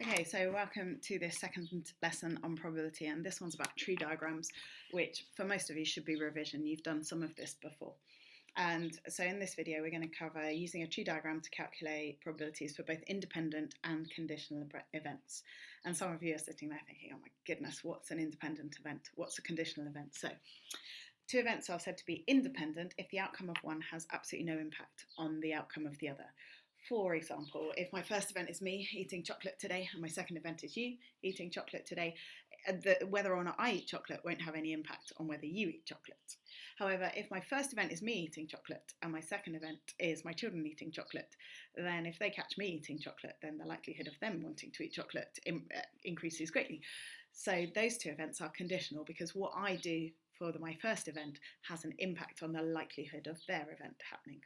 Okay, so welcome to this second lesson on probability, and this one's about tree diagrams, which for most of you should be revision. You've done some of this before. And so in this video, we're going to cover using a tree diagram to calculate probabilities for both independent and conditional events. And some of you are sitting there thinking, oh my goodness, what's an independent event? What's a conditional event? So two events are said to be independent if the outcome of one has absolutely no impact on the outcome of the other. For example, if my first event is me eating chocolate today and my second event is you eating chocolate today, whether or not I eat chocolate won't have any impact on whether you eat chocolate. However, if my first event is me eating chocolate and my second event is my children eating chocolate, then if they catch me eating chocolate, then the likelihood of them wanting to eat chocolate increases greatly. So those two events are conditional because what I do for my first event has an impact on the likelihood of their event happening.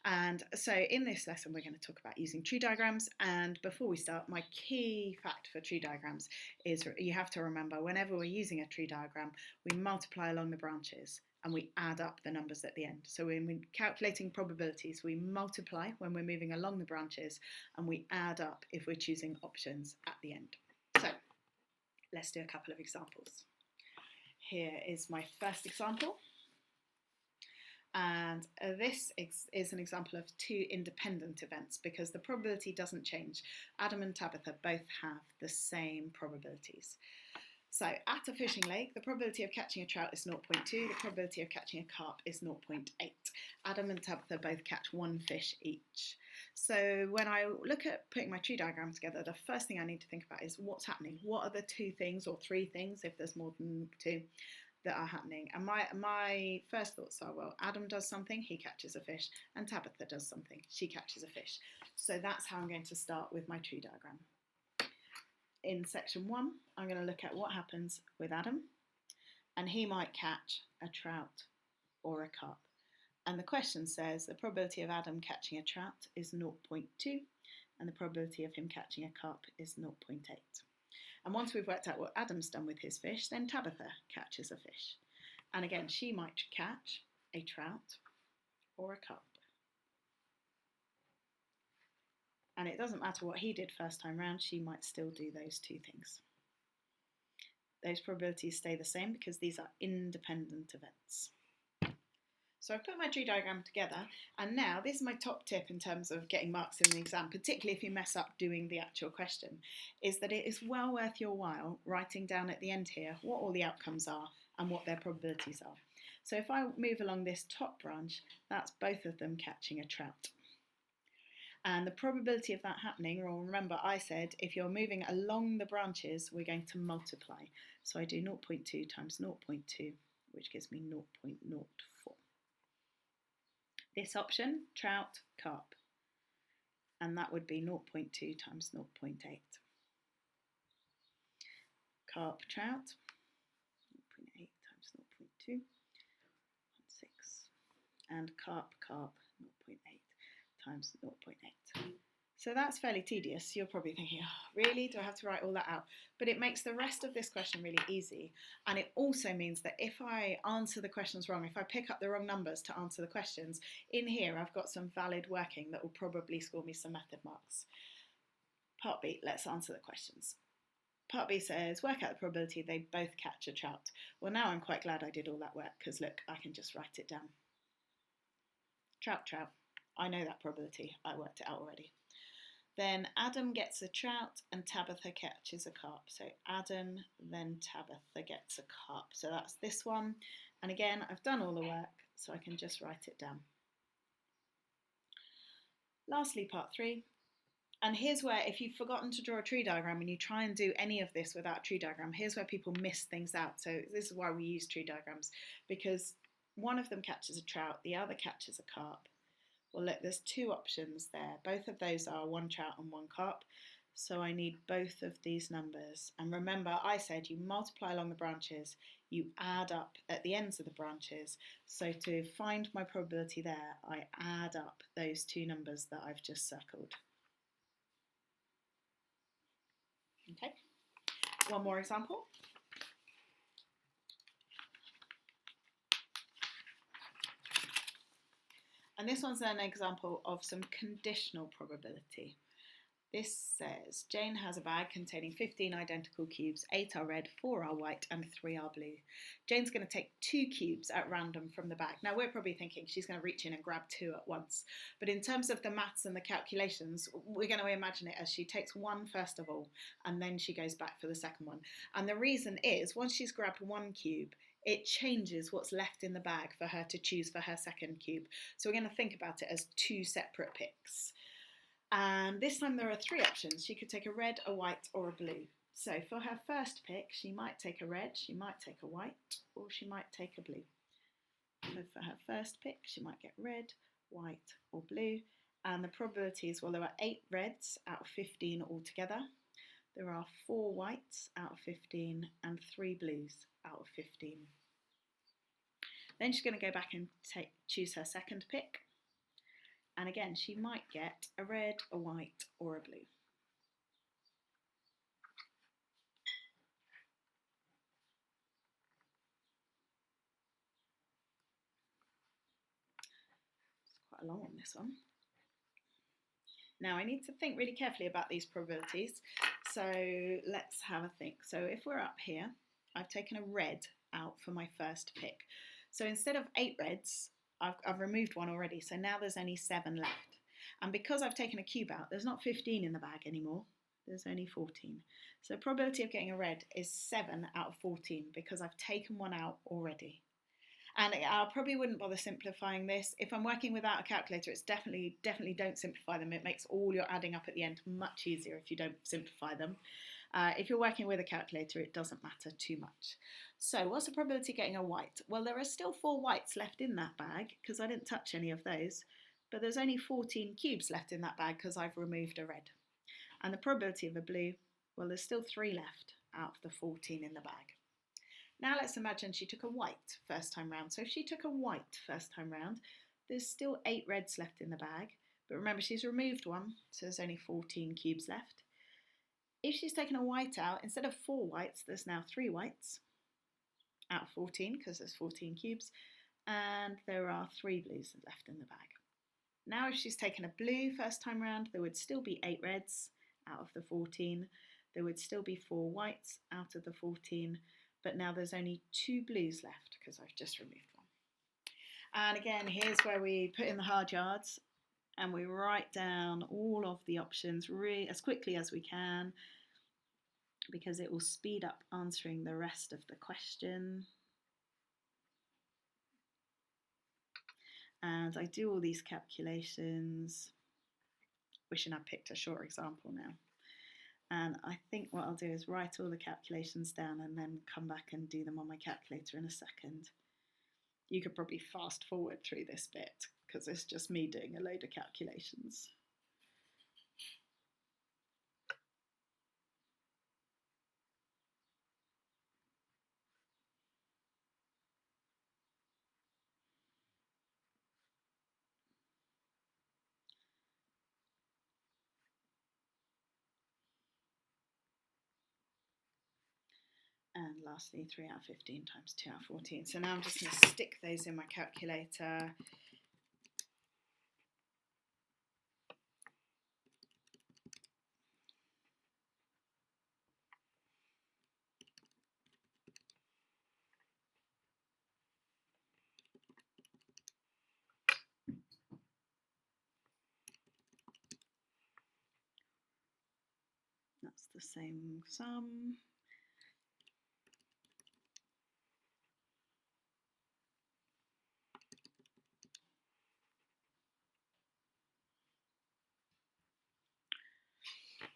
And so in this lesson, we're going to talk about using tree diagrams. And before we start, my key fact for tree diagrams is you have to remember whenever we're using a tree diagram, we multiply along the branches and we add up the numbers at the end. So when we're calculating probabilities, we multiply when we're moving along the branches and we add up if we're choosing options at the end. So let's do a couple of examples. Here is my first example. And this is an example of two independent events because the probability doesn't change. Adam and Tabitha both have the same probabilities. So at a fishing lake, the probability of catching a trout is 0.2, the probability of catching a carp is 0.8. Adam and Tabitha both catch one fish each. So when I look at putting my tree diagram together, the first thing I need to think about is what's happening. What are the two things or three things, if there's more than two, that are happening? And my first thoughts are, well, Adam does something, he catches a fish, and Tabitha does something, she catches a fish. So that's how I'm going to start with my tree diagram. In section 1, I'm going to look at what happens with Adam, and he might catch a trout or a carp. And the question says the probability of Adam catching a trout is 0.2, and the probability of him catching a carp is 0.8. And once we've worked out what Adam's done with his fish, then Tabitha catches a fish. And again, she might catch a trout or a carp. And it doesn't matter what he did first time round, she might still do those two things. Those probabilities stay the same because these are independent events. So I've put my tree diagram together, and now this is my top tip in terms of getting marks in the exam, particularly if you mess up doing the actual question, is that it is well worth your while writing down at the end here what all the outcomes are and what their probabilities are. So if I move along this top branch, that's both of them catching a trout. And the probability of that happening, well, remember I said if you're moving along the branches, we're going to multiply. So I do 0.2 times 0.2, which gives me 0.04. This option, trout, carp, and that would be 0.2 times 0.8. Carp, trout, 0.8 times 0.2, 6. And carp, 0.8 times 0.8. So that's fairly tedious. You're probably thinking, oh, really? Do I have to write all that out? But it makes the rest of this question really easy. And it also means that if I answer the questions wrong, if I pick up the wrong numbers to answer the questions, in here I've got some valid working that will probably score me some method marks. Part B, let's answer the questions. Part B says, work out the probability they both catch a trout. Well, now I'm quite glad I did all that work because look, I can just write it down. Trout, trout. I know that probability. I worked it out already. Then Adam gets a trout and Tabitha catches a carp. So Adam, then Tabitha gets a carp. So that's this one. And again, I've done all the work, so I can just write it down. Lastly, part 3. And here's where, if you've forgotten to draw a tree diagram and you try and do any of this without a tree diagram, here's where people miss things out. So this is why we use tree diagrams, because one of them catches a trout, the other catches a carp. Well, look, there's two options there. Both of those are one trout and one carp. So I need both of these numbers. And remember, I said you multiply along the branches, you add up at the ends of the branches. So to find my probability there, I add up those two numbers that I've just circled. Okay, one more example. And this one's an example of some conditional probability. This says Jane has a bag containing 15 identical cubes. 8 are red, 4 are white, and 3 are blue. Jane's going to take 2 cubes at random from the bag. Now, we're probably thinking she's going to reach in and grab 2 at once. But in terms of the maths and the calculations, we're going to imagine it as she takes 1 first of all, and then she goes back for the second one. And the reason is, once she's grabbed 1 cube, it changes what's left in the bag for her to choose for her second cube. So we're going to think about it as 2 separate picks. And this time there are 3 options. She could take a red, a white, or a blue. So for her first pick, she might take a red, she might take a white, or she might take a blue. So for her first pick, she might get red, white, or blue. And the probability is, well, there are 8 reds out of 15 altogether. There are 4 whites out of 15 and 3 blues out of 15. Then she's going to go back and choose her second pick. And again, she might get a red, a white, or a blue. It's quite a long one, this one. Now I need to think really carefully about these probabilities. So let's have a think. So if we're up here, I've taken a red out for my first pick. So instead of 8 reds, I've removed 1 already. So now there's only 7 left. And because I've taken a cube out, there's not 15 in the bag anymore. There's only 14. So the probability of getting a red is 7 out of 14 because I've taken 1 out already. And I probably wouldn't bother simplifying this. If I'm working without a calculator, it's definitely don't simplify them. It makes all your adding up at the end much easier if you don't simplify them. If you're working with a calculator, it doesn't matter too much. So what's the probability of getting a white? Well, there are still 4 whites left in that bag because I didn't touch any of those. But there's only 14 cubes left in that bag because I've removed a red. And the probability of a blue, well, there's still 3 left out of the 14 in the bag. Now let's imagine she took a white first time round. So if she took a white first time round, there's still 8 reds left in the bag. But remember, she's removed 1, so there's only 14 cubes left. If she's taken a white out, instead of 4 whites, there's now 3 whites out of 14 because there's 14 cubes. And there are 3 blues left in the bag. Now if she's taken a blue first time round, there would still be 8 reds out of the 14. There would still be 4 whites out of the 14. But now there's only 2 blues left because I've just removed 1. And again, here's where we put in the hard yards and we write down all of the options as quickly as we can because it will speed up answering the rest of the question. And I do all these calculations, wishing I picked a short example now. And I think what I'll do is write all the calculations down and then come back and do them on my calculator in a second. You could probably fast forward through this bit because it's just me doing a load of calculations. And lastly, 3 out of 15 times 2 out of 14. So now I'm just going to stick those in my calculator. That's the same sum.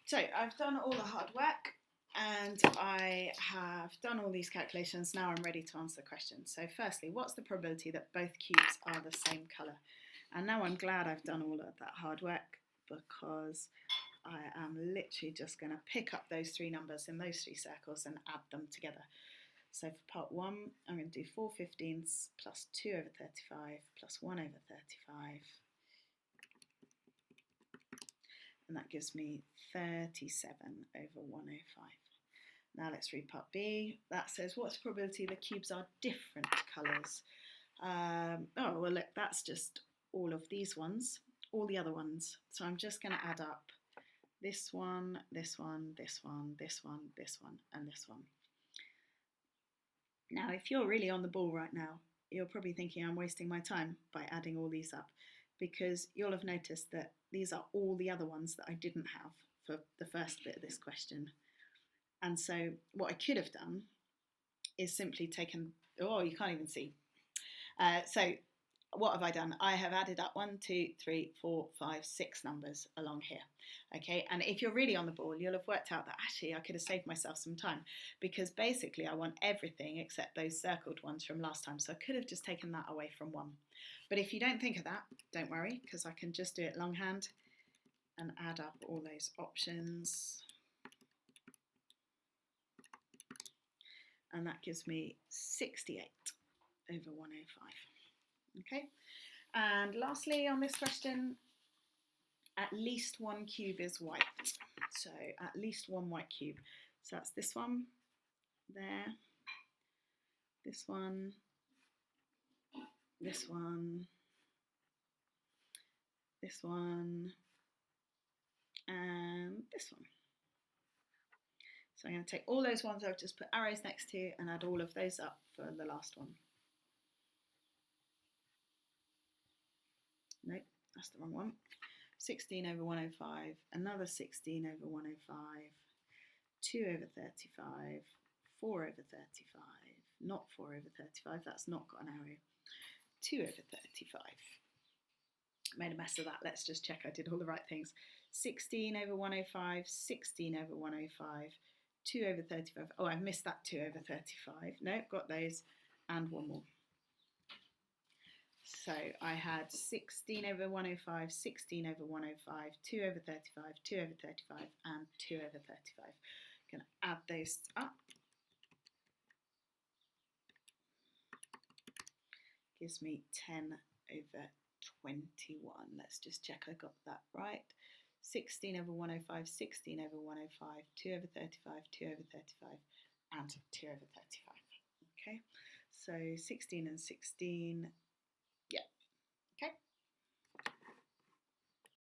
So I've done all the hard work and I have done all these calculations. Now I'm ready to answer the question. So firstly, what's the probability that both cubes are the same colour? And now I'm glad I've done all of that hard work because I am literally just going to pick up those 3 numbers in those 3 circles and add them together. So for part 1, I'm going to do 4/15 plus 2 over 35 plus 1 over 35. And that gives me 37 over 105. Now let's read part B. That says, what's the probability the cubes are different colours? Oh, well, look, that's just all of these ones, all the other ones. So I'm just going to add up this one, this one, this one, this one, this one, and this one. Now, if you're really on the ball right now, you're probably thinking I'm wasting my time by adding all these up, because you'll have noticed that these are all the other ones that I didn't have for the first bit of this question. And so what I could have done is simply taken, oh, you can't even see. So what have I done? I have added up 1, 2, 3, 4, 5, 6 numbers along here. Okay, and if you're really on the ball, you'll have worked out that actually I could have saved myself some time, because basically I want everything except those circled ones from last time. So I could have just taken that away from 1. But if you don't think of that, don't worry, because I can just do it longhand and add up all those options. And that gives me 68 over 105. Okay, and lastly on this question, at least one cube is white. So at least one white cube. So that's this one, there, this one, this one, this one, and this one. So I'm going to take all those ones I've just put arrows next to and add all of those up for the last one. Nope, that's the wrong one. 16 over 105, another 16 over 105, 2 over 35, 4 over 35, not 4 over 35, that's not got an arrow, 2 over 35. Made a mess of that, let's just check I did all the right things. 16 over 105, 16 over 105, 2 over 35, oh I've missed that 2 over 35, no, got those, and one more. So I had 16 over 105, 16 over 105, 2 over 35, 2 over 35, and 2 over 35. I'm going to add those up. Gives me 10 over 21. Let's just check I got that right. 16 over 105, 16 over 105, 2 over 35, 2 over 35, and 2 over 35. Okay, so 16 and 16,